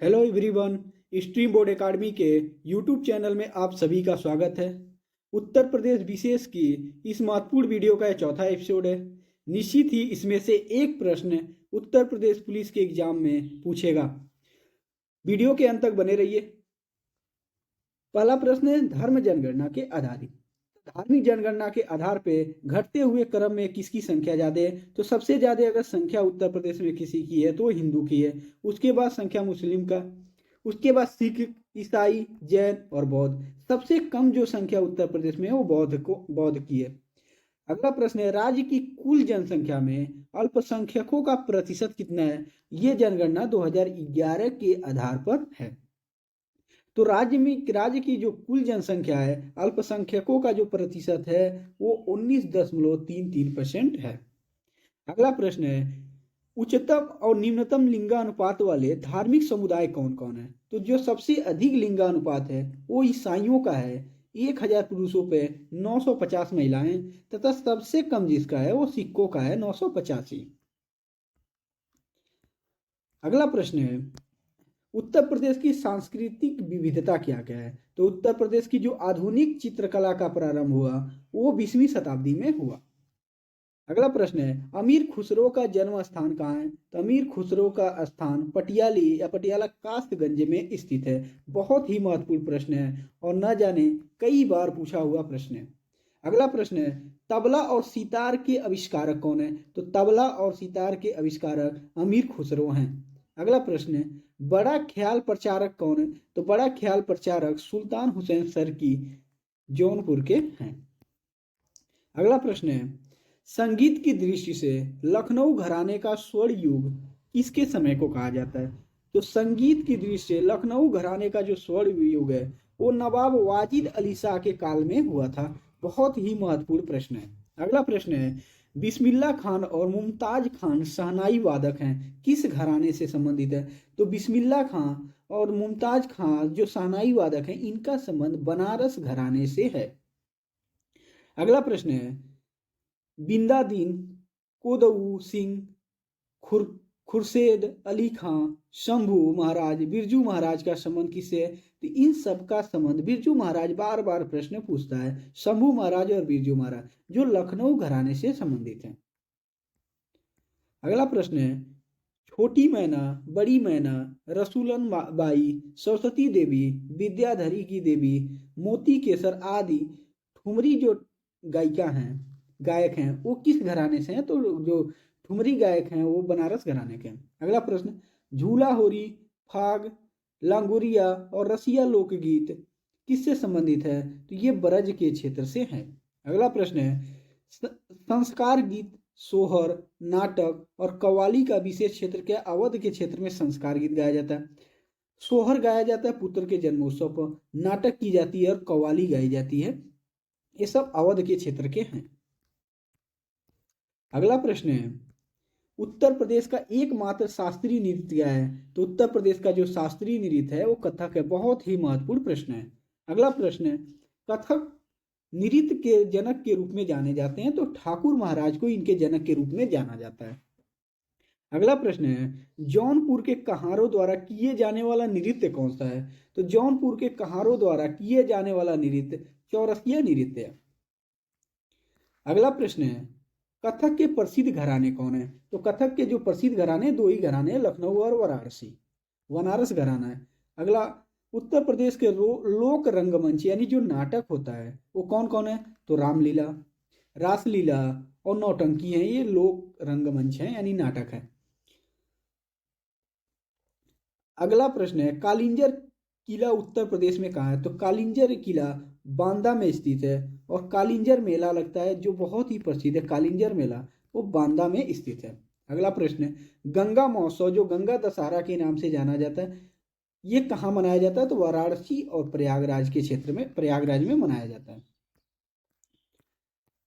Hello everyone. Stream board academy के YouTube channel में आप सभी का स्वागत है। उत्तर प्रदेश विशेष की इस महत्वपूर्ण वीडियो का यह चौथा एपिसोड है। निश्चित ही इसमें से एक प्रश्न उत्तर प्रदेश पुलिस के एग्जाम में पूछेगा। वीडियो के अंत तक बने रहिए। पहला प्रश्न है धर्म जनगणना के आधारित। धार्मिक जनगणना के आधार पे घटते हुए क्रम में किसकी संख्या ज्यादा है? तो सबसे ज्यादा अगर संख्या उत्तर प्रदेश में किसी की है तो हिंदू की है। उसके बाद संख्या मुस्लिम का, उसके बाद सिख, ईसाई, जैन और बौद्ध। सबसे कम जो संख्या उत्तर प्रदेश में है वो बौद्ध की है। अगला प्रश्न है राज्य की कुल जनसंख्या में अल्पसंख्यकों का प्रतिशत कितना है? ये जनगणना 2011 के आधार पर है। तो राज्य की जो कुल जनसंख्या है, अल्पसंख्यकों का जो प्रतिशत है वो 19.33% है। अगला प्रश्न है उच्चतम और निम्नतम लिंगानुपात वाले धार्मिक समुदाय कौन कौन है? तो जो सबसे अधिक लिंगानुपात है वो ईसाइयों का है, 1000 पुरुषों पे 950 महिलाएं, तथा सबसे कम जिसका है वो सिखों का है, 985। अगला प्रश्न है उत्तर प्रदेश की सांस्कृतिक विविधता क्या क्या है? तो उत्तर प्रदेश की जो आधुनिक चित्रकला का प्रारंभ हुआ वो 20वीं शताब्दी में हुआ। अगला प्रश्न है अमीर खुसरो का जन्म स्थान कहाँ है? तो अमीर खुसरो का स्थान पटियाली या पटियाला कासगंज में स्थित है। बहुत ही महत्वपूर्ण प्रश्न है और न जाने कई बार पूछा हुआ प्रश्न है। अगला प्रश्न है तबला और सितार के आविष्कारक कौन है? तो तबला और सितार के आविष्कारक अमीर खुसरो हैं। अगला प्रश्न है बड़ा ख्याल प्रचारक कौन है? तो बड़ा ख्याल प्रचारक सुल्तान हुसैन सरकी जौनपुर के हैं। अगला प्रश्न है संगीत की दृष्टि से लखनऊ घराने का स्वर्ण युग किसके समय को कहा जाता है? तो संगीत की दृष्टि से लखनऊ घराने का जो स्वर्ण युग है वो नवाब वाजिद अली शाह के काल में हुआ था। बहुत ही महत्वपूर्ण प्रश्न है। अगला प्रश्न है बिस्मिल्लाह खान और मुमताज खान शहनाई वादक हैं, किस घराने से संबंधित है? तो बिस्मिल्लाह खान और मुमताज खान जो शहनाई वादक हैं इनका संबंध बनारस घराने से है। अगला प्रश्न है बिंदादीन कोदऊ सिंह खुर खुर्शेद अली खां शंभू महाराज बिरजू महाराज का संबंध किससे है? तो इन सब का संबंध बिरजू महाराज बार बार प्रश्न पूछता है। शंभू महाराज और बिरजू महाराज जो लखनऊ घराने से संबंधित हैं। अगला प्रश्न है छोटी मैना, बड़ी मैना, रसूलन बाई, सरस्वती देवी, विद्याधरी की देवी, मोती केसर आदि ठुमरी जो गायक हैं वो किस घराने से हैं? तो जो ठुमरी गायक हैं वो बनारस घराने के हैं। अगला प्रश्न झूला होरी, फाग, लांगुरिया और रसिया लोकगीत किससे संबंधित है? तो ये ब्रज के क्षेत्र से हैं। अगला प्रश्न है संस्कार गीत, सोहर, नाटक और कव्वाली का विशेष क्षेत्र क्या? अवध के क्षेत्र में संस्कार गीत गाया जाता है, सोहर गाया जाता है पुत्र के जन्मोत्सव पर, नाटक की जाती है और कव्वाली गाई जाती है। ये सब अवध के क्षेत्र के हैं। अगला प्रश्न है उत्तर प्रदेश का एकमात्र शास्त्रीय नृत्य क्या है? तो उत्तर प्रदेश का जो शास्त्रीय नृत्य है वो कथक है। बहुत ही महत्वपूर्ण प्रश्न है। अगला प्रश्न है कथक नृत्य के जनक के रूप में जाने जाते हैं, तो ठाकुर महाराज को इनके जनक के रूप में जाना जाता है। अगला प्रश्न है जौनपुर के कहारों द्वारा किए जाने वाला नृत्य कौन सा है? तो जौनपुर के कहारों द्वारा किए जाने वाला नृत्य चौरसिया नृत्य है। अगला प्रश्न है कथक के प्रसिद्ध घराने कौन है? तो कथक के जो प्रसिद्ध घराने दो ही घराने हैं, लखनऊ और वाराणसी, बनारस घराना है। अगला उत्तर प्रदेश के लोक रंगमंच यानी जो नाटक होता है वो कौन कौन है? तो रामलीला, रासलीला और नौटंकी है, ये लोक रंगमंच है यानी नाटक है। अगला प्रश्न है कालिंजर किला उत्तर प्रदेश में कहाँ है? तो कालिंजर किला बांदा में स्थित है और कालिंजर मेला लगता है जो बहुत ही प्रसिद्ध है। कालिंजर मेला वो बांदा में स्थित है। अगला प्रश्न है गंगा महोत्सव जो गंगा दशहरा के नाम से जाना जाता है ये कहाँ मनाया जाता है? तो वाराणसी और प्रयागराज के क्षेत्र में, प्रयागराज में मनाया जाता है।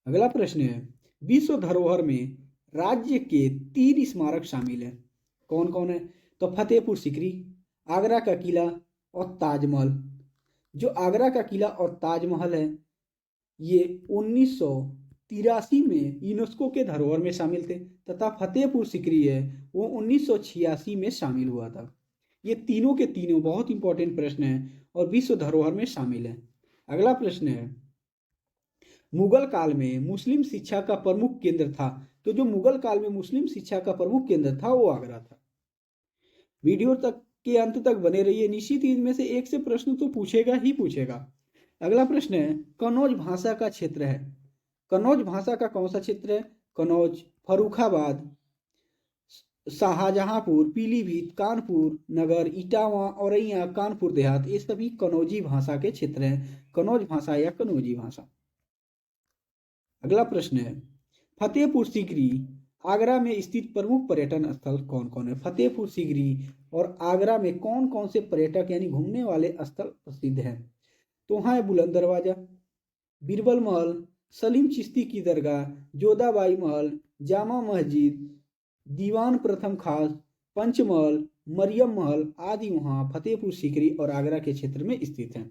अगला प्रश्न है विश्व धरोहर में राज्य के 3 स्मारक शामिल है, कौन कौन है? तो फतेहपुर सीकरी, आगरा का किला और ताजमहल। जो आगरा का किला और ताजमहल है ये 1983 में यूनेस्को के धरोहर में शामिल थे, तथा फतेहपुर सीकरी है वो 1986 में शामिल हुआ था। ये तीनों के तीनों बहुत इंपॉर्टेंट प्रश्न हैं और विश्व धरोहर में शामिल हैं। अगला प्रश्न है, मुगल काल में मुस्लिम शिक्षा का प्रमुख केंद्र था। तो जो मुगल काल में मुस्लिम शिक्षा का प्रमुख केंद्र था वो आगरा था। वीडियो तक के अंत तक बने रहिए, निश्चित ही इनमें से एक से प्रश्न तो पूछेगा ही पूछेगा। अगला प्रश्न है, कन्नौज भाषा का क्षेत्र है। कन्नौज भाषा का कौन सा क्षेत्र है? कन्नौज, फर्रुखाबाद, शाहजहांपुर, पीलीभीत, कानपुर नगर, इटावा, औरैया, कानपुर देहात, ये सभी कन्नौजी भाषा के क्षेत्र हैं। कन्नौज भाषा या कन्नौजी भाषा। अगला प्रश्न है, फतेहपुर सीकरी आगरा में स्थित प्रमुख पर्यटन स्थल कौन कौन है? फतेहपुर सीकरी और आगरा में कौन कौन से पर्यटक यानी घूमने वाले स्थल प्रसिद्ध हैं? तो वहाँ है बुलंद दरवाजा, बीरबल महल, सलीम चिश्ती की दरगाह, जोधाबाई महल, जामा मस्जिद, दीवान प्रथम खास, पंचमहल, मरियम महल आदि वहाँ फतेहपुर सीकरी और आगरा के क्षेत्र में स्थित हैं।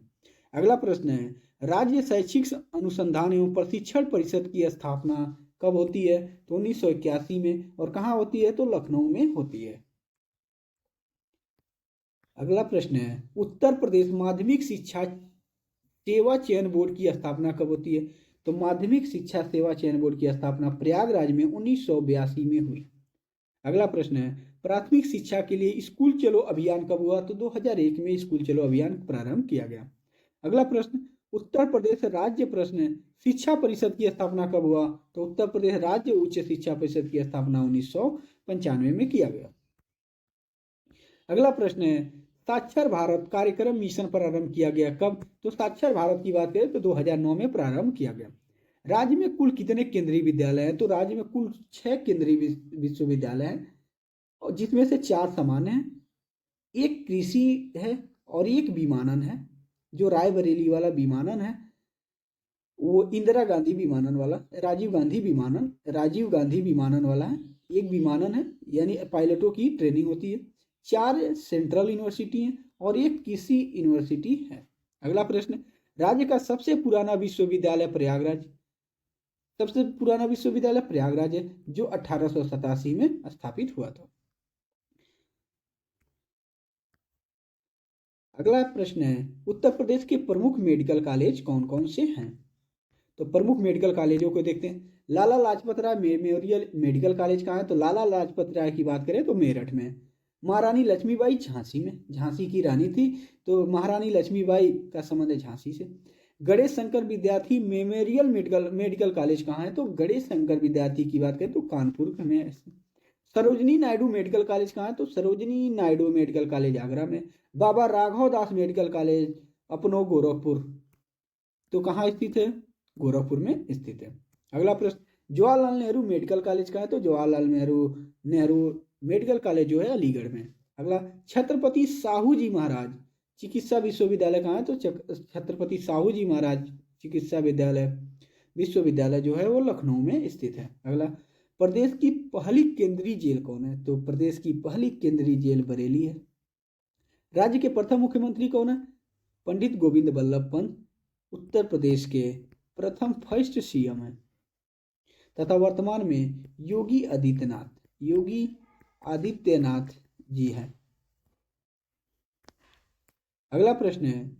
अगला प्रश्न है, राज्य शैक्षिक अनुसंधान एवं प्रशिक्षण परिषद की स्थापना कब होती है? तो 1981 में। और कहाँ होती है? तो लखनऊ में होती है। अगला प्रश्न है, उत्तर प्रदेश माध्यमिक शिक्षा सेवा चयन बोर्ड की स्थापना कब होती है? तो माध्यमिक शिक्षा सेवा चयन बोर्ड की स्थापना प्रयागराज में 1982 में हुई। अगला प्रश्न है, प्राथमिक शिक्षा के लिए स्कूल चलो अभियान कब हुआ? तो 2001 में स्कूल चलो अभियान प्रारंभ किया गया। अगला प्रश्न, उत्तर प्रदेश राज्य प्रश्न शिक्षा परिषद की स्थापना कब हुआ? तो उत्तर प्रदेश राज्य उच्च शिक्षा परिषद की स्थापना 1995 में किया गया। अगला प्रश्न है, साक्षर भारत कार्यक्रम मिशन प्रारंभ किया गया कब? तो साक्षर भारत की बात करें तो 2009 में प्रारंभ किया गया। राज्य में कुल कितने केंद्रीय विद्यालय हैं? तो राज्य में कुल 6 केंद्रीय विश्वविद्यालय हैं और जिसमें से 4 सामान्य हैं, एक कृषि है और एक विमानन है। जो रायबरेली वाला विमानन है वो इंदिरा गांधी विमानन वाला, राजीव गांधी विमानन वाला है। एक विमानन है यानी पायलटों की ट्रेनिंग होती है। 4 सेंट्रल यूनिवर्सिटी हैं और एक कृषि यूनिवर्सिटी है। अगला प्रश्न, राज्य का सबसे पुराना विश्वविद्यालय प्रयागराज। सबसे पुराना विश्वविद्यालय प्रयागराज है जो 1887 में स्थापित हुआ था। अगला प्रश्न है, उत्तर प्रदेश के प्रमुख मेडिकल कॉलेज कौन कौन से हैं? तो प्रमुख मेडिकल कॉलेजों को देखते हैं। Lala Lajpat Rai memorial medical college कहाँ है? तो लाला लाजपत राय की बात करें तो मेरठ में। महारानी लक्ष्मीबाई झांसी में, झांसी की रानी थी तो महारानी लक्ष्मीबाई का संबंध है झांसी से। गणेश शंकर विद्यार्थी मेमोरियल मेडिकल कॉलेज कहाँ है? तो गणेश शंकर विद्यार्थी की बात करें तो कानपुर में। सरोजनी नायडू मेडिकल कॉलेज कहाँ है? तो सरोजनी नायडू मेडिकल कॉलेज आगरा में। बाबा राघव दास मेडिकल कॉलेज अपनो गोरखपुर, तो कहाँ स्थित है? गोरखपुर में स्थित है। अगला प्रश्न, जवाहरलाल नेहरू मेडिकल कॉलेज कहाँ है? तो जवाहरलाल नेहरू मेडिकल कॉलेज जो है अलीगढ़ में। अगला, छत्रपति साहू जी महाराज चिकित्सा विश्वविद्यालय कहाँ है? तो छत्रपति साहू जी महाराज चिकित्सा विश्वविद्यालय जो है वो लखनऊ में स्थित है। अगला, प्रदेश की पहली केंद्रीय जेल कौन है? तो प्रदेश की पहली केंद्रीय जेल बरेली है। राज्य के प्रथम मुख्यमंत्री कौन है? पंडित गोविंद बल्लभ पंत उत्तर प्रदेश के प्रथम फर्स्ट सीएम है तथा वर्तमान में योगी आदित्यनाथ जी हैं। अगला प्रश्न है,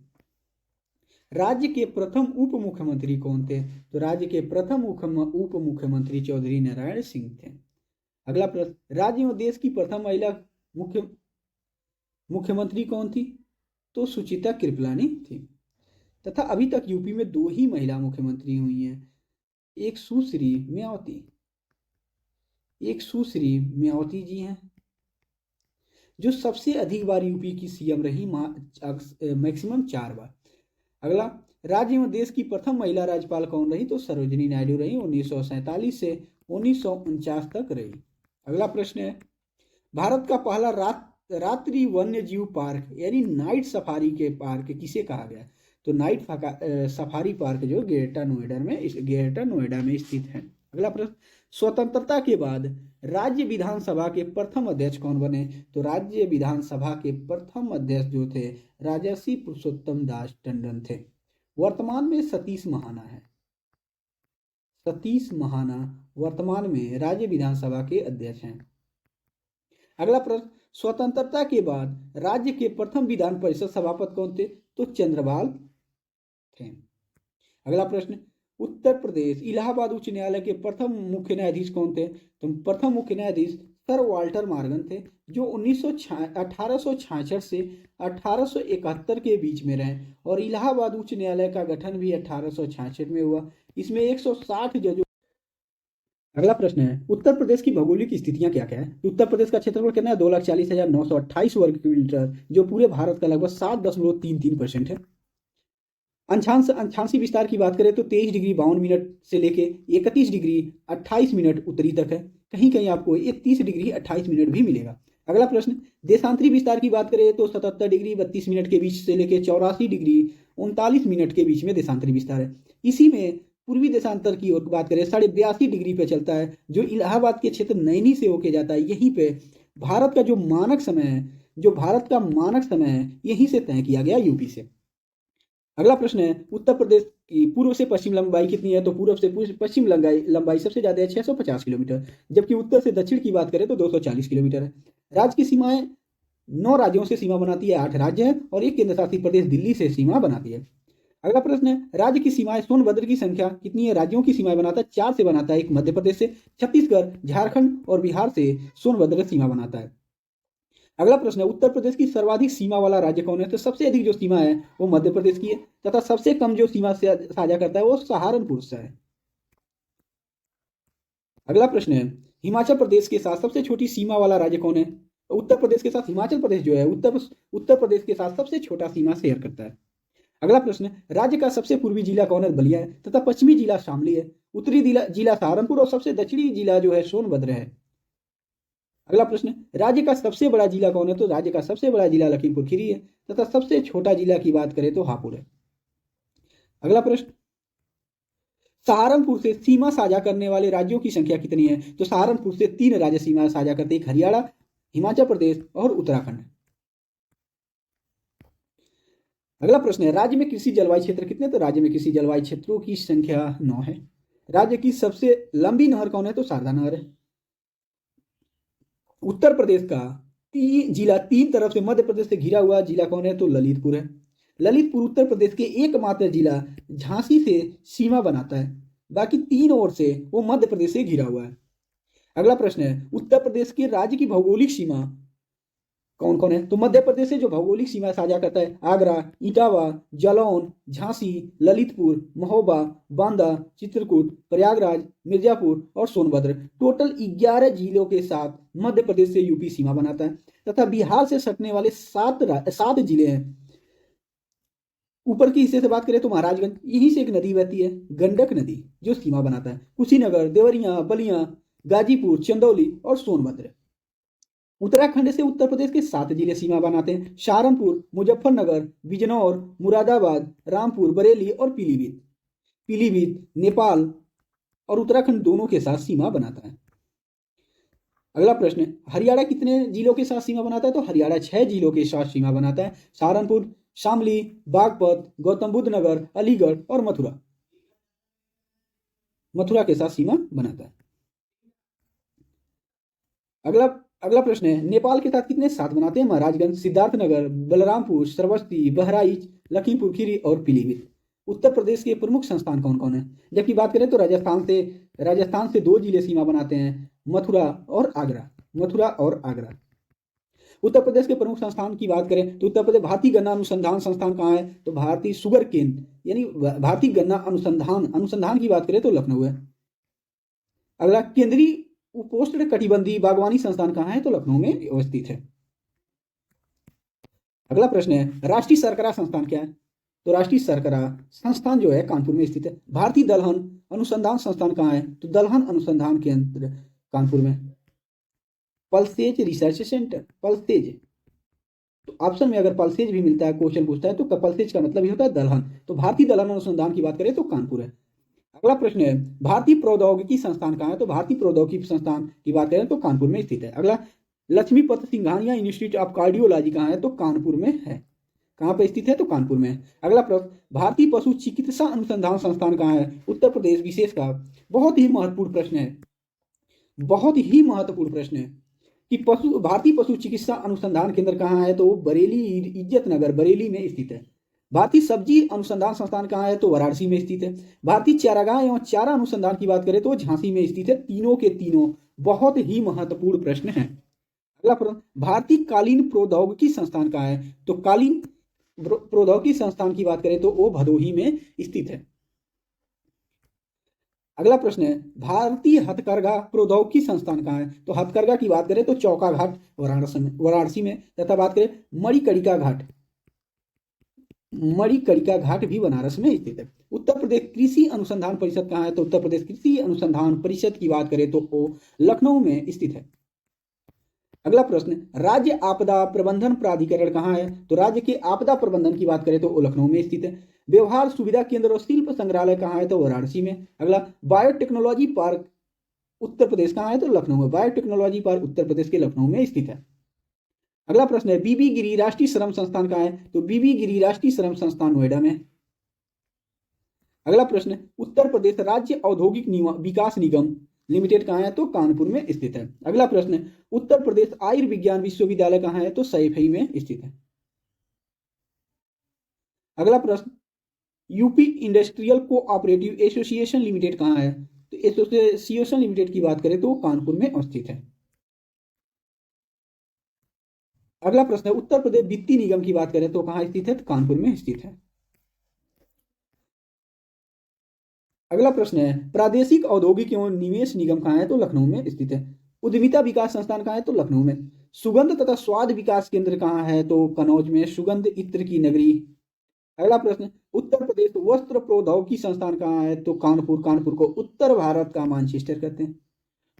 राज्य के प्रथम उप मुख्यमंत्री कौन थे? तो राज्य के प्रथम उप मुख्यमंत्री चौधरी नारायण सिंह थे। अगला प्रश्न, राज्य और देश की प्रथम महिला मुख्यमंत्री कौन थी? तो सुचिता कृपलानी थी। तथा अभी तक यूपी में 2 ही महिला मुख्यमंत्री हुई हैं, एक सुश्री मायावती जी हैं जो सबसे अधिक बार यूपी की सीएम रही, मैक्सिमम 4 बार। अगला, राज्य एवं देश की प्रथम महिला राज्यपाल कौन रही? तो सरोजनी नायडू रही, 1947 से 1949 तक रही। अगला प्रश्न है, भारत का पहला रात्रि वन्य जीव पार्क यानी नाइट सफारी के पार्क किसे कहा गया? तो नाइट सफारी पार्क जो ग्रेटर नोएडा में स्थित है। अगला प्रश्न, स्वतंत्रता के बाद राज्य विधानसभा के प्रथम अध्यक्ष कौन बने? तो राज्य विधानसभा के प्रथम अध्यक्ष जो थे राजर्षि पुरुषोत्तम दास टंडन थे। वर्तमान में सतीश महाना वर्तमान में राज्य विधानसभा के अध्यक्ष हैं। अगला प्रश्न, स्वतंत्रता के बाद राज्य के प्रथम विधान परिषद सभापति कौन थे? तो चंद्रपाल थे। अगला प्रश्न, उत्तर प्रदेश इलाहाबाद उच्च न्यायालय के प्रथम मुख्य न्यायाधीश कौन थे? तो प्रथम मुख्य न्यायाधीश सर वाल्टर मॉर्गन थे, जो 1866 से 1871 के बीच में रहे, और इलाहाबाद उच्च न्यायालय का गठन भी 1866 में हुआ। इसमें 160 जजों। अगला प्रश्न है, उत्तर प्रदेश की भौगोलिक स्थितियां क्या क्या है? उत्तर प्रदेश का क्षेत्रफल कितना है? 2,40,928 वर्ग किलोमीटर, जो पूरे भारत का लगभग 7.33% है। अक्षांशीय विस्तार की बात करें तो 23 डिग्री 52 मिनट से लेके 31 डिग्री 28 मिनट उत्तरी तक है। कहीं कहीं आपको 31 डिग्री 28 मिनट भी मिलेगा। अगला प्रश्न, देशांतरी विस्तार की बात करें तो 77 डिग्री 32 मिनट के बीच से लेके 84 डिग्री 39 मिनट के बीच में देशांतरी विस्तार है। इसी में पूर्वी देशांतर की ओर बात करें 82.5 डिग्री पे चलता है, जो इलाहाबाद के क्षेत्र नैनी से होके जाता है। यहीं पे भारत का जो मानक समय है, यहीं से तय किया गया, यूपी से। अगला प्रश्न है, उत्तर प्रदेश की पूर्व से पश्चिम लंबाई कितनी है? तो पूर्व से पश्चिम लंबाई सबसे ज्यादा है 650 किलोमीटर, जबकि उत्तर से दक्षिण की बात करें तो 240 किलोमीटर है। राज्य की सीमाएं 9 राज्यों से सीमा बनाती है, 8 राज्य है और एक केंद्र शासित प्रदेश दिल्ली से सीमा बनाती है। अगला प्रश्न है, राज्य की सीमाएं सोनभद्र की संख्या कितनी है? राज्यों की सीमाएं बनाता है 4 से बनाता है, एक मध्य प्रदेश से, छत्तीसगढ़, झारखंड और बिहार से सोनभद्र सीमा बनाता है। अगला प्रश्न है, उत्तर प्रदेश की सर्वाधिक सीमा वाला राज्य कौन है? तो सबसे अधिक जो सीमा है वो मध्य प्रदेश की है, तथा सबसे कम जो सीमा से साझा करता है वो सहारनपुर से है। अगला प्रश्न है, हिमाचल प्रदेश के साथ सबसे छोटी सीमा वाला राज्य कौन है? तो उत्तर प्रदेश के साथ हिमाचल प्रदेश जो है उत्तर प्रदेश के साथ सबसे छोटा सीमा शेयर करता है। अगला प्रश्न, राज्य का सबसे पूर्वी जिला कौन है? बलिया है, तथा पश्चिमी जिला शामली है, उत्तरी जिला सहारनपुर और सबसे दक्षिणी जिला जो है सोनभद्र है। अगला प्रश्न, राज्य का सबसे बड़ा जिला कौन है? तो राज्य का सबसे बड़ा जिला लखीमपुर खीरी है, तथा सबसे छोटा जिला की बात करें तो हापुड़ है। अगला प्रश्न, सहारनपुर से सीमा साझा करने वाले राज्यों की संख्या कितनी है? तो सहारनपुर से 3 राज्य सीमा साझा करते हैं, हरियाणा, हिमाचल प्रदेश और उत्तराखंड। अगला प्रश्न है, राज्य में कृषि जलवायु क्षेत्र कितने? तो राज्य में कृषि जलवायु क्षेत्रों की संख्या 9 है। राज्य की सबसे लंबी नहर कौन है? तो शारदा नहर है। उत्तर प्रदेश का जिला 3 तरफ से मध्य प्रदेश से घिरा हुआ जिला कौन है? तो ललितपुर है। ललितपुर उत्तर प्रदेश के एकमात्र जिला झांसी से सीमा बनाता है, बाकी 3 ओर से वो मध्य प्रदेश से घिरा हुआ है। अगला प्रश्न है, उत्तर प्रदेश के राज्य की भौगोलिक सीमा कौन कौन है? तो मध्य प्रदेश से जो भौगोलिक सीमा साझा करता है आगरा, इटावा, जालौन, झांसी, ललितपुर, महोबा, बांदा, चित्रकूट, प्रयागराज, मिर्जापुर और सोनभद्र, टोटल 11 जिलों के साथ मध्य प्रदेश से यूपी सीमा बनाता है, तथा बिहार से सटने वाले 7 जिले हैं। ऊपर के हिस्से से बात करें तो महाराजगंज, यहीं से एक नदी बहती है, गंडक नदी, जो सीमा बनाता है। कुशीनगर, देवरिया, बलिया, गाजीपुर, चंदौली और सोनभद्र। उत्तराखंड से उत्तर प्रदेश के 7 जिले सीमा बनाते हैं, सहारनपुर, मुजफ्फरनगर, बिजनौर, मुरादाबाद, रामपुर, बरेली और पीलीभीत। पीलीभीत नेपाल और उत्तराखंड दोनों के साथ सीमा बनाता है। अगला प्रश्न, हरियाणा कितने जिलों के साथ सीमा बनाता है? तो हरियाणा 6 जिलों के साथ सीमा बनाता है, सहारनपुर, शामली, बागपत, गौतम बुद्ध नगर, अलीगढ़ और मथुरा के साथ सीमा बनाता है। अगला प्रश्न है, नेपाल के साथ कितने साथ बनाते हैं? महाराजगंज, सिद्धार्थनगर, बलरामपुर, श्रावस्ती, बहराइच, लखीमपुर खीरी और पीलीभीत। उत्तर प्रदेश के प्रमुख संस्थान कौन कौन है? जबकि बात करें तो राजस्थान से 2 जिले सीमा बनाते हैं, मथुरा और आगरा। उत्तर प्रदेश के प्रमुख संस्थान की बात करें तो उत्तर प्रदेश भारतीय गन्ना अनुसंधान संस्थान कहाँ है? तो भारतीय शुगर केन यानी भारतीय गन्ना अनुसंधान की बात करें तो लखनऊ है। अगला, केंद्रीय उपोष्ण कटिबंधीय बागवानी संस्थान कहाँ है? तो लखनऊ में अवस्थित है। अगला प्रश्न है, राष्ट्रीय सरकरा संस्थान क्या है? तो राष्ट्रीय सरकरा संस्थान जो है कानपुर में स्थित है। भारतीय दलहन अनुसंधान संस्थान कहाँ है? तो दलहन अनुसंधान केंद्र कानपुर में। पल्सेज रिसर्च सेंटर, पल्सेज, तो ऑप्शन में अगर पल्सेज भी मिलता है, क्वेश्चन पूछता है, तो पल्सेज का मतलब ही होता है दलहन। तो भारतीय दलहन अनुसंधान की बात करें तो कानपुर है। अगला प्रश्न है, भारतीय प्रौद्योगिकी संस्थान कहाँ है? तो भारतीय प्रौद्योगिकी संस्थान की बात करें तो कानपुर में स्थित है। अगला, Lakshmipat Singhania Institute of Cardiology कहाँ है? तो कानपुर में है। कहाँ पर स्थित है? तो कानपुर में है। अगला प्रश्न, भारतीय पशु चिकित्सा अनुसंधान संस्थान कहाँ है? उत्तर प्रदेश विशेष का। बहुत ही महत्वपूर्ण प्रश्न है, बहुत ही महत्वपूर्ण प्रश्न है। कि भारतीय पशु चिकित्सा अनुसंधान केंद्र कहाँ है? तो वो बरेली, इज्जत नगर बरेली में स्थित है। भारतीय सब्जी अनुसंधान संस्थान कहाँ है? तो वाराणसी में स्थित है। भारतीय चारागाह एवं चारा अनुसंधान की बात करें तो झांसी में स्थित है। तीनों के तीनों बहुत ही महत्वपूर्ण प्रश्न हैं। अगला प्रश्न, भारतीय कालीन प्रौद्योगिकी संस्थान कहाँ है? तो कालीन प्रौद्योगिकी संस्थान की बात करें तो वो भदोही में स्थित है। अगला प्रश्न है, भारतीय हथकरघा प्रौद्योगिकी संस्थान कहाँ है? तो हथकरघा की बात करें तो चौका घाट वाराणसी में तथा बात करें मणिकर्णिका घाट भी बनारस में स्थित है। उत्तर प्रदेश कृषि अनुसंधान परिषद कहाँ है? तो उत्तर प्रदेश कृषि अनुसंधान परिषद की बात करें तो वो लखनऊ में स्थित है। अगला प्रश्न, राज्य आपदा प्रबंधन प्राधिकरण कहाँ है? तो राज्य के आपदा प्रबंधन की बात करें तो वो लखनऊ में स्थित है। व्यवहार सुविधा केंद्र और शिल्प संग्रहालय कहाँ है? तो वाराणसी में। अगला, बायोटेक्नोलॉजी पार्क उत्तर प्रदेश कहाँ है? तो लखनऊ में। बायोटेक्नोलॉजी पार्क उत्तर प्रदेश के लखनऊ में स्थित है। अगला प्रश्न है, बीबी गिरी राष्ट्रीय श्रम संस्थान कहाँ है? तो बीबी गिरी राष्ट्रीय श्रम संस्थान नोएडा में। अगला प्रश्न, उत्तर प्रदेश राज्य औद्योगिक विकास निगम लिमिटेड कहाँ है? तो कानपुर में स्थित है। अगला प्रश्न, उत्तर प्रदेश आयुर्विज्ञान विश्वविद्यालय कहाँ है? तो सैफई में स्थित है। अगला प्रश्न, UP industrial cooperative association limited कहाँ है? तो एसोसिएशन लिमिटेड की बात करें तो कानपुर में स्थित है। अगला प्रश्न है, उत्तर प्रदेश वित्तीय निगम की बात करें तो कहाँ स्थित है? तो कानपुर में स्थित है। अगला प्रश्न है, प्रादेशिक औद्योगिक एवं निवेश निगम कहाँ है? तो लखनऊ में स्थित है। उद्यमिता विकास संस्थान कहाँ है? तो लखनऊ में। सुगंध तथा स्वाद विकास केंद्र कहाँ है? तो कनौज में। सुगंध इत्र की नगरी। अगला प्रश्न, उत्तर प्रदेश वस्त्र प्रौद्योगिकी संस्थान कहाँ है? तो कानपुर। कानपुर को उत्तर भारत का मानचेस्टर कहते हैं।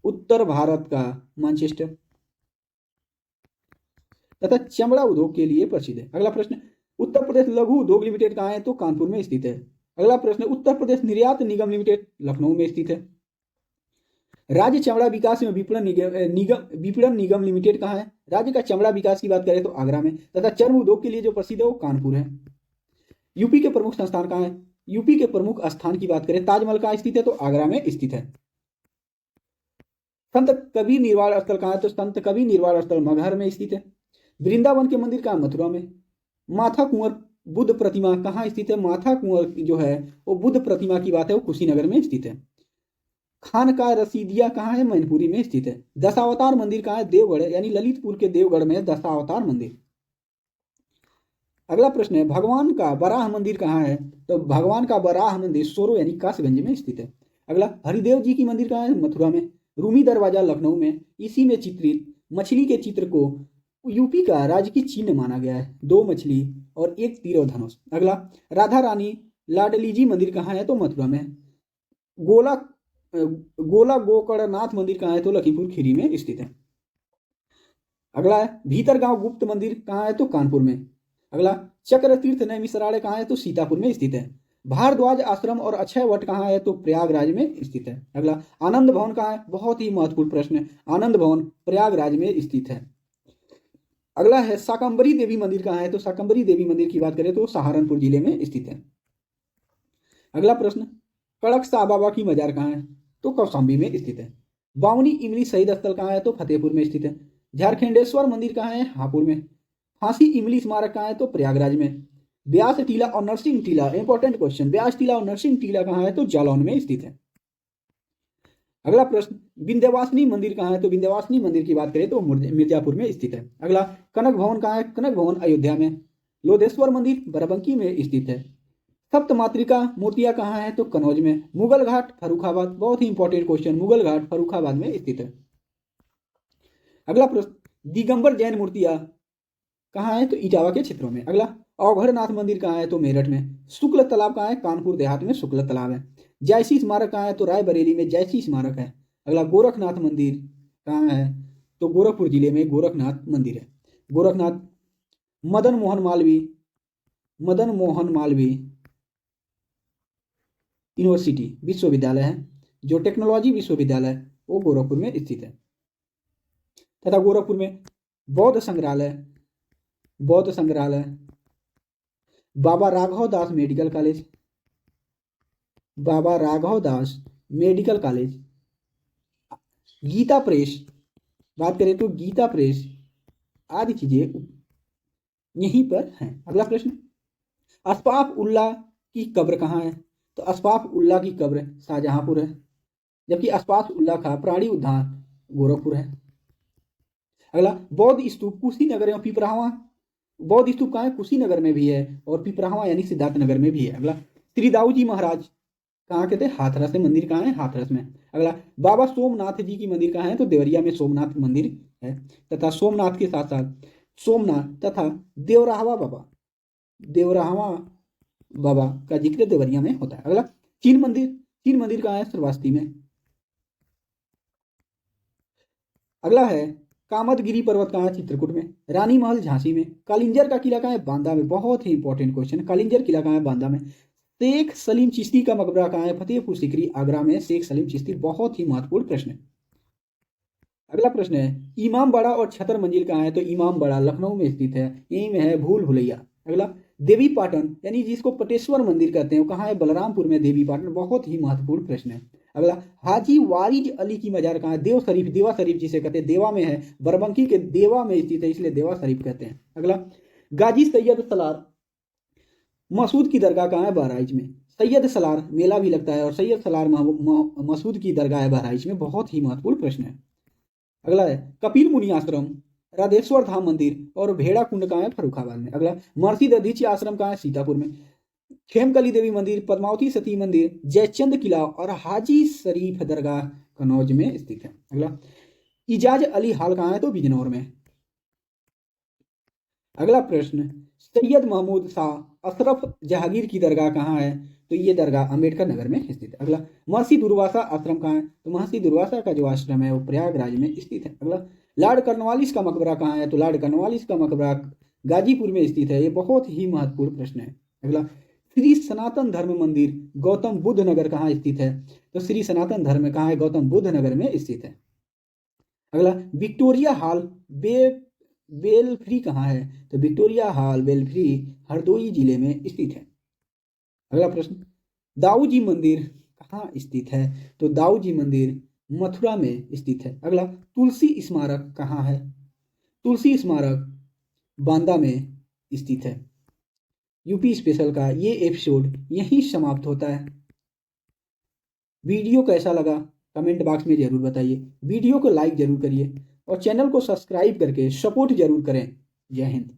उत्तर भारत का मानचेस्टर तथा चमड़ा उद्योग के लिए प्रसिद्ध है। अगला प्रश्न, उत्तर प्रदेश लघु उद्योग लिमिटेड कहाँ है? तो कानपुर में स्थित है। अगला प्रश्न, उत्तर प्रदेश निर्यात निगम लिमिटेड लखनऊ में स्थित है। राज्य चमड़ा विकास एवं विपणन निगम लिमिटेड कहाँ है? राज्य का चमड़ा विकास की बात करें तो आगरा में तथा चर्म उद्योग के लिए जो प्रसिद्ध है वो कानपुर है। यूपी के प्रमुख संस्थान कहाँ है? यूपी के प्रमुख स्थान की बात करें, ताजमहल कहाँ स्थित है? तो आगरा में स्थित है। संत कबीर निर्वाण स्थल कहाँ है? तो संत कबीर निर्वाण स्थल मगहर में स्थित है। वृंदावन के मंदिर कहाँ? मथुरा में। माथा कुंवर बुद्ध प्रतिमा कहाँ स्थित है? माथा कुंवर जो है वो बुद्ध प्रतिमा की बात है वो कुशीनगर में स्थित है। खानका रसीदिया कहाँ है? मैनपुरी में स्थित है। दशावतार मंदिर कहाँ है? देवगढ़ यानी ललितपुर के देवगढ़ में दशावतार मंदिर। अगला प्रश्न है, भगवान का बराह मंदिर कहाँ है? तो भगवान का बराह मंदिर सोरो यानी कासगंज में स्थित है। अगला, हरिदेव जी की मंदिर कहाँ है? मथुरा में। रूमी दरवाजा लखनऊ में। इसी में चित्रित मछली के चित्र को यूपी का राजकीय चिन्ह माना गया है। 2 मछली और 1 तीर और धनुष। अगला, राधा रानी लाडली जी मंदिर कहाँ है? तो मथुरा में। गोला गोला गोकर्णनाथ मंदिर कहाँ है? तो लखीमपुर खीरी में स्थित है। अगला है, भीतरगांव गुप्त मंदिर कहाँ है? तो कानपुर में। अगला, चक्र तीर्थ नैमिषारण्य कहाँ है? तो सीतापुर में स्थित है। भारद्वाज आश्रम और अक्षय वट कहाँ है? तो प्रयागराज में स्थित है। अगला, आनंद भवन कहाँ है? बहुत ही महत्वपूर्ण प्रश्न है। आनंद भवन प्रयागराज में स्थित है। अगला है, शाकंभरी देवी मंदिर कहाँ है? तो शाकंभरी देवी मंदिर की बात करें तो सहारनपुर जिले में स्थित है। अगला प्रश्न, कड़क साह बाबा की मजार कहाँ है? तो कौशाम्बी में स्थित है। बावनी इमली शहीद स्थल कहाँ है? तो फतेहपुर में स्थित है। झारखंडेश्वर मंदिर कहाँ है? हापुड़ में। फांसी इमली स्मारक कहाँ है? तो प्रयागराज में। व्यास टीला और नरसिंह टीला, इंपॉर्टेंट क्वेश्चन, व्यास टीला और नरसिंह टीला कहाँ है? तो जालौन में स्थित है। अगला प्रश्न, विंध्यवासिनी मंदिर कहाँ है? तो विंध्यवासिनी मंदिर की बात करें तो मिर्जापुर में स्थित है। अगला, कनक भवन कहाँ है? कनक भवन अयोध्या में। लोधेश्वर मंदिर बाराबंकी में स्थित है। सप्त मातृका मूर्तियां कहाँ है? तो कनौज में। मुगल घाट फरुखाबाद, बहुत ही इंपॉर्टेंट क्वेश्चन, मुगल घाट फरुखाबाद में स्थित है। अगला प्रश्न, दिगंबर जैन मूर्तियां कहाँ है? तो इटावा के क्षेत्रों में। अगला, अवघरनाथ मंदिर कहाँ है? तो मेरठ में। शुक्ल तालाब कहाँ है? कानपुर देहात में शुक्ल तालाब है। जयसी स्मारक कहाँ है? तो रायबरेली में जयसी स्मारक है। अगला, गोरखनाथ मंदिर कहाँ है? तो गोरखपुर जिले में गोरखनाथ मंदिर है। गोरखनाथ मदन मोहन मालवीय यूनिवर्सिटी विश्वविद्यालय है, जो टेक्नोलॉजी विश्वविद्यालय वो गोरखपुर में स्थित है। तथा गोरखपुर में बौद्ध संग्रहालय, बाबा राघव दास मेडिकल कॉलेज, गीता प्रेस बात करें तो गीता प्रेस आदि चीजें यहीं पर हैं। अगला प्रश्न, अशफाक उल्लाह की कब्र कहाँ है? तो अशफाक उल्लाह की कब्र शाहजहांपुर है, जबकि अशफाक उल्लाह का प्राणी उद्यान गोरखपुर है। अगला, बौद्ध स्तूप कुशीनगर एवं पिपरावा, बौद्ध स्तूप कहाँ है? कुशीनगर में भी है और पिपरावा यानी सिद्धार्थ नगर में भी है। अगला, श्री दाऊ जी महाराज कहाँ के थे? हाथरस में। मंदिर कहाँ है? हाथरस में। अगला, बाबा सोमनाथ जी की मंदिर कहाँ है? तो देवरिया में सोमनाथ मंदिर है, तथा सोमनाथ के साथ साथ सोमनाथ तथा देवराहवा बाबा, देवराहवा बाबा का जिक्र देवरिया में होता है। अगला, चीन मंदिर, चीन मंदिर कहाँ है? श्रावस्ती में। अगला है, कामदगिरी पर्वत कहाँ है? चित्रकूट में। रानी महल झांसी में। कालिंजर का किला कहाँ है? बांदा में। बहुत ही इंपॉर्टेंट क्वेश्चन, कालिंजर किला कहाँ है? बांदा में। शेख सलीम चिश्ती का मकबरा कहाँ है? फतेहपुर सीकरी आगरा में। शेख सलीम चिश्ती, बहुत ही महत्वपूर्ण प्रश्न है। अगला प्रश्न है, इमामबाड़ा और छतर मंजिल कहाँ है? तो इमामबाड़ा लखनऊ में स्थित है, यहीं में है भूल भुलैया। अगला, देवी पाटन यानी जिसको पटेश्वर मंदिर कहते हैं वो कहाँ है? बलरामपुर में देवी पाटन, बहुत ही महत्वपूर्ण प्रश्न है। अगला, हाजी वारिज अली की मजार कहाँ है? देव शरीफ, देवा शरीफ जिसे कहते हैं, देवा में है, बरबंकी के देवा में स्थित है, इसलिए देवा शरीफ कहते हैं। अगला, गाजी सैयद सलार मसूद की दरगाह कहाँ है? बहराइच में। सैयद सलार मेला भी लगता है और सैयद सलार मसूद की दरगाह है बहराइच में, बहुत ही महत्वपूर्ण प्रश्न है। अगला है, कपिल मुनि आश्रम, राधेश्वर धाम मंदिर और भेड़ा कुंड कहाँ है? फर्रुखाबाद में। अगला, महर्षि दधीची आश्रम कहाँ है? सीतापुर में। खेमकली देवी मंदिर, पद्मावती सती मंदिर, जयचंद किला और हाजी शरीफ दरगाह कनौज में स्थित है। अगला, इजाज अली हाल कहाँ है? तो बिजनौर में। अगला प्रश्न, सैयद महमूद शाह अशरफ जहांगीर की दरगाह कहाँ है? तो ये दरगाह अंबेडकर नगर में स्थित है। अगला, महर्षि दुर्वासा आश्रम कहाँ है? तो महर्षि दुर्वासा का जो आश्रम है वो प्रयागराज में स्थित है। अगला, लॉर्ड कॉर्नवालिस का मकबरा कहाँ है? तो लॉर्ड कॉर्नवालिस का मकबरा गाजीपुर में स्थित है, ये बहुत ही महत्वपूर्ण प्रश्न है। अगला, श्री सनातन धर्म मंदिर गौतम बुद्ध नगर कहाँ स्थित है? तो श्री सनातन धर्म कहाँ है? गौतम बुद्ध नगर में स्थित है। अगला, विक्टोरिया हॉल बेलफ्री कहाँ है? तो विक्टोरिया हॉल बेलफ्री हरदोई जिले में स्थित है। अगला प्रश्न, दाऊ जी मंदिर कहाँ स्थित है? तो दाऊ जी मंदिर मथुरा में स्थित है। अगला, तुलसी स्मारक कहाँ है? तुलसी स्मारक बांदा में स्थित है। यूपी स्पेशल का ये एपिसोड यहीं समाप्त होता है। वीडियो कैसा लगा कमेंट बॉक्स में जरूर बताइए, वीडियो को लाइक जरूर करिए और चैनल को सब्सक्राइब करके सपोर्ट जरूर करें। जय हिंद।